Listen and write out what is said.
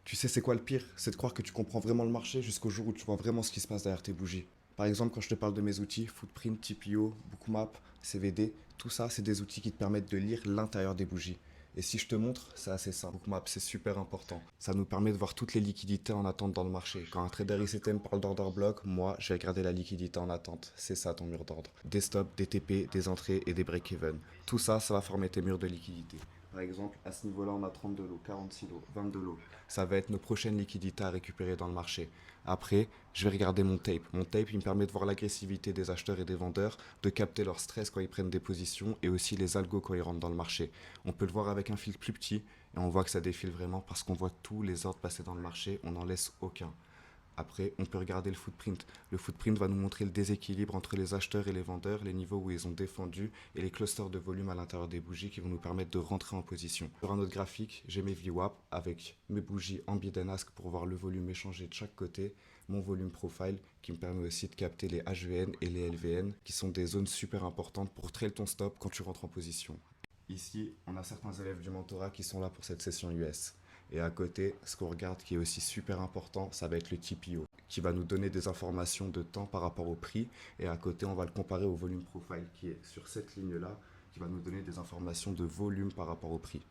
Tu sais, c'est quoi le pire? C'est de croire que tu comprends vraiment le marché jusqu'au jour où tu vois vraiment ce qui se passe derrière tes bougies. Par exemple, quand je te parle de mes outils, Footprint, TPO, Bookmap, CVD, tout ça, c'est des outils qui te permettent de lire l'intérieur des bougies. Et si je te montre, c'est assez simple. Bookmap, c'est super important. Ça nous permet de voir toutes les liquidités en attente dans le marché. Quand un trader ICT me parle d'order block, moi, je vais regarder la liquidité en attente. C'est ça ton mur d'ordre. Des stops, des TP, des entrées et des break-even. Tout ça, ça va former tes murs de liquidité. Par exemple, à ce niveau-là, on a 32 lots, 46 lots, 22 lots. Ça va être nos prochaines liquidités à récupérer dans le marché. Après, je vais regarder mon tape. Mon tape, il me permet de voir l'agressivité des acheteurs et des vendeurs, de capter leur stress quand ils prennent des positions et aussi les algos quand ils rentrent dans le marché. On peut le voir avec un fil plus petit et on voit que ça défile vraiment parce qu'on voit tous les ordres passer dans le marché, on n'en laisse aucun. Après, on peut regarder le footprint. Le footprint va nous montrer le déséquilibre entre les acheteurs et les vendeurs, les niveaux où ils ont défendu et les clusters de volume à l'intérieur des bougies qui vont nous permettre de rentrer en position. Sur un autre graphique, j'ai mes VWAP avec mes bougies en bid and ask pour voir le volume échangé de chaque côté, mon volume profile qui me permet aussi de capter les HVN et les LVN qui sont des zones super importantes pour trail ton stop quand tu rentres en position. Ici, on a certains élèves du mentorat qui sont là pour cette session US. Et à côté, ce qu'on regarde qui est aussi super important, ça va être le TPO, qui va nous donner des informations de temps par rapport au prix. Et à côté, on va le comparer au volume profile, qui est sur cette ligne-là, qui va nous donner des informations de volume par rapport au prix.